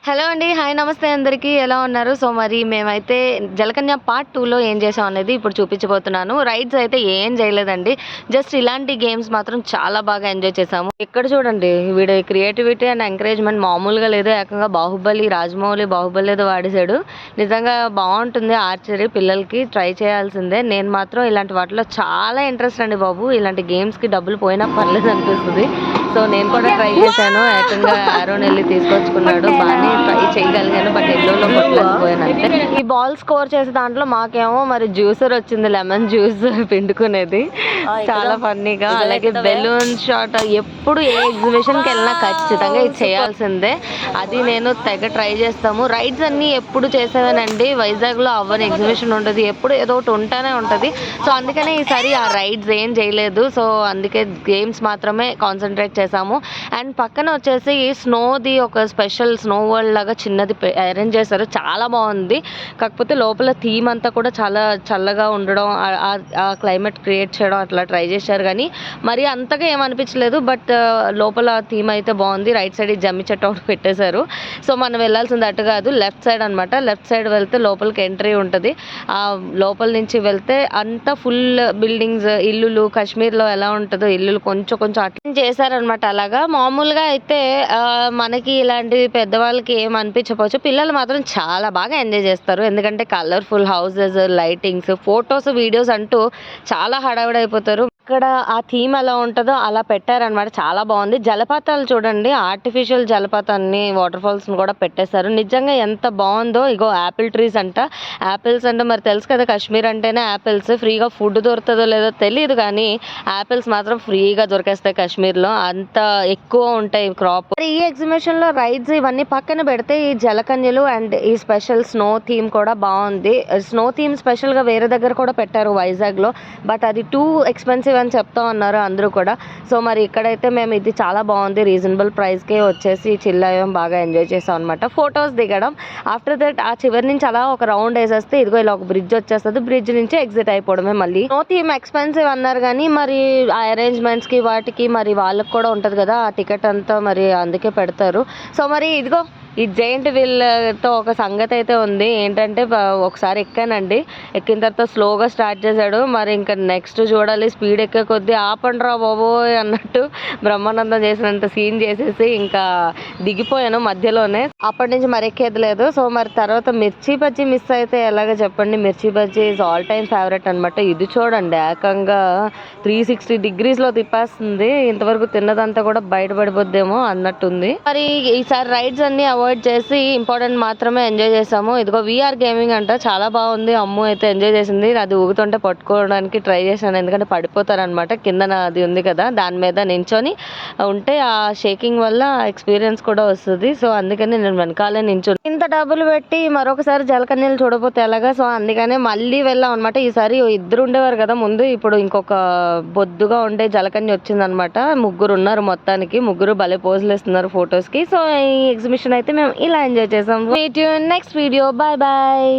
Hello అండి. Hi నమస్తే అందరికీ. ఎలా ఉన్నారు? సో మరి మేమైతే జలకన్య పార్ట్ 2లో ఏం చేసాం అనేది ఇప్పుడు చూపించబోతున్నాను. రైడ్స్ అయితే ఏం చేయలేదండి. జస్ట్ ఇలాంటి గేమ్స్ మాత్రం చాలా బాగా ఎంజాయ్ చేసాము. ఇక్కడ చూడండి వీడి క్రియేటివిటీ అండ్ ఎంకరేజ్మెంట్ మామూలుగా లేదు. ఏకంగా రాజమౌళి బాహుబలి ఏదో వాడేశాడు. నిజంగా బాగుంటుంది ఆర్చరీ. పిల్లలకి ట్రై చేయాల్సిందే. నేను మాత్రం ఇలాంటి వాటిలో చాలా ఇంట్రెస్ట్ అండి బాబు. ఇలాంటి గేమ్స్కి డబ్బులు పోయినా పర్లేదు అనిపిస్తుంది. సో నేను కూడా ట్రై చేశాను. ఏకంగా ఆరోన్ వెళ్ళి తీసుకొచ్చుకున్నాడు. బాగానే ట్రై చేయగలిగాను. బట్ ఎల్లోలో కొట్టలేకపోయాను అంతే. ఈ బాల్ స్కోర్ చేసే దాంట్లో మాకేమో మరి జ్యూసర్ వచ్చింది, లెమన్ జ్యూస్ పిండుకునేది. చాలా ఫన్నీగా. అలాగే బెలూన్ షాట్ ఎప్పుడు ఏ ఎగ్జిబిషన్కి వెళ్ళినా ఖచ్చితంగా ఇది చేయాల్సిందే. అది నేను తెగ ట్రై చేస్తాము. రైడ్స్ అన్నీ ఎప్పుడు చేసేవేనండి. వైజాగ్లో అవ్వని ఎగ్జిబిషన్ ఉంటుంది. ఎప్పుడు ఏదో ఒకటి ఉంటానే ఉంటుంది. సో అందుకనే ఈసారి ఆ రైడ్స్ ఏం చేయలేదు. సో అందుకే గేమ్స్ మాత్రమే కాన్సన్ట్రేట్ చేసాము. అండ్ పక్కన వచ్చేసి స్నోది ఒక స్పెషల్ స్నో వరల్డ్ లాగా చిన్నది అరేంజ్ చేశారు. చాలా బాగుంది. కాకపోతే లోపల థీమ్ అంతా కూడా చాలా చల్లగా ఉండడం, ఆ క్లైమేట్ క్రియేట్ చేయడం అట్లా ట్రై చేశారు. కానీ మరి అంతగా ఏమనిపించలేదు. బట్ లోపల థీమ్ అయితే బాగుంది. రైట్ సైడ్ జమ్మి చెట్టు ఒకటి పెట్టేశారు. సో మనం వెళ్ళాల్సింది అటు కాదు, లెఫ్ట్ సైడ్ అనమాట. లెఫ్ట్ సైడ్ వెళ్తే లోపలికి ఎంట్రీ ఉంటుంది. ఆ లోపల నుంచి వెళ్తే అంతా ఫుల్ బిల్డింగ్స్, ఇల్లులు. కాశ్మీర్లో ఎలా ఉంటుందో ఇల్లులు కొంచెం కొంచెం అట్లా చేశారనమాట. అలాగా మామూలుగా అయితే మనకి ఇలాంటివి పెద్దవాళ్ళకి ఏం అనిపించకపోవచ్చు. పిల్లలు మాత్రం చాలా బాగా ఎంజాయ్ చేస్తారు. ఎందుకంటే colourful houses, lightings, photos, videos అంటూ చాలా హడావిడైపోతారు. ఇక్కడ ఆ థీమ్ ఎలా ఉంటుందో అలా పెట్టారనమాట. చాలా బాగుంది. జలపాతాలు చూడండి, ఆర్టిఫిషియల్ జలపాతాన్ని, వాటర్ ఫాల్స్ కూడా పెట్టేశారు. నిజంగా ఎంత బాగుందో. ఇగో యాపిల్ ట్రీస్ అంట. యాపిల్స్ అంటే మరి తెలుసు కదా, కాశ్మీర్ అంటేనే యాపిల్స్. ఫ్రీగా ఫుడ్ దొరుకుతుందో లేదో తెలియదు కానీ యాపిల్స్ మాత్రం ఫ్రీగా దొరికేస్తాయి కాశ్మీర్లో. అంత ఎక్కువ ఉంటాయి క్రాప్. ఈ ఎగ్జిబిషన్లో రైడ్స్ ఇవన్నీ పక్కన పెడితే ఈ జలకన్యలు అండ్ ఈ స్పెషల్ స్నో థీమ్ కూడా బాగుంది. స్నో థీమ్ స్పెషల్గా వేరే దగ్గర కూడా పెట్టారు వైజాగ్లో. బట్ అది టూ ఎక్స్పెన్సివ్ అని చెప్తా ఉన్నారు అందరూ కూడా. సో మరి ఇక్కడైతే మేము ఇది చాలా బాగుంది, రీజనబుల్ ప్రైస్కే వచ్చేసి చిల్ అయ్యాం, బాగా ఎంజాయ్ చేసాం అనమాట. ఫొటోస్ దిగడం. ఆఫ్టర్ దట్ ఆ చివరి నుంచి అలా ఒక రౌండ్ వేసేస్తే ఇదిగో ఇలా ఒక బ్రిడ్జ్ వచ్చేస్తుంది. బ్రిడ్జ్ నుంచి ఎగ్జిట్ అయిపోవడమే. మళ్ళీ నో థీమ్ ఎక్స్పెన్సివ్ అన్నారు కానీ మరి ఆ అరేంజ్మెంట్స్కి వాటికి మరి వాళ్ళకి కూడా ఉంటుంది కదా ఆ టికెట్ అంతా, మరి అందుకే పెడతారు. సో మరి ఇదిగో ఈ జైంట్ వీల్తో ఒక సంగతి అయితే ఉంది. ఏంటంటే ఒకసారి ఎక్కానండి. ఎక్కిన తర్వాత స్లోగా స్టార్ట్ చేశాడు. మరి ఇంకా నెక్స్ట్ చూడాలి. స్పీడ్ ఎక్కే కొద్దీ ఆపండి రా బాబోయ్ అన్నట్టు బ్రహ్మానందం చేసినంత సీన్ చేసేసి ఇంకా దిగిపోయాను మధ్యలోనే. అప్పటి నుంచి మరి ఎక్కేది లేదు. సో మరి తర్వాత మిర్చి బజ్జీ మిస్ అయితే ఎలాగ చెప్పండి. మిర్చి bajji is all time favourite అనమాట. ఇది చూడండి ఏకంగా 360 degreesలో తిప్పేస్తుంది. ఇంతవరకు తిన్నదంతా కూడా బయటపడిపోద్దేమో అన్నట్టుంది. మరి ఈసారి రైడ్స్ అన్ని అవాయిడ్ చేసి ఇంపార్టెంట్ మాత్రమే ఎంజాయ్ చేసాము. ఇదిగో వీఆర్ గేమింగ్ అంట, చాలా బాగుంది. అమ్ము అయితే ఎంజాయ్ చేసింది. అది ఊగుతుంటే పట్టుకోవడానికి ట్రై చేశాను. ఎందుకంటే పడిపోతారనమాట. కిందన అది ఉంది కదా, దాని మీద నించొని ఉంటే ఆ షేకింగ్ వల్ల ఎక్స్పీరియన్స్ కూడా వస్తుంది. సో అందుకని నేను వెనకాలే నించొని ఇంత డబ్బులు పెట్టి మరొకసారి జలకన్యలు చూడపోతే ఎలాగా. సో అందుకనే మళ్ళీ వెళ్ళాం అనమాట. ఈసారి ఇద్దరు ఉండేవారు కదా ముందు, ఇప్పుడు ఇంకొక బొద్దుగా ఉండే జలకన్య వచ్చిందనమాట. ముగ్గురు ఉన్నారు మొత్తానికి. ముగ్గురు భలే పోజులు ఇస్తున్నారు ఫొటోస్కి. సో ఈ ఎగ్జిబిషన్ అయితే మేము ఇలా ఎంజాయ్ చేసాం. Next video. Bye bye.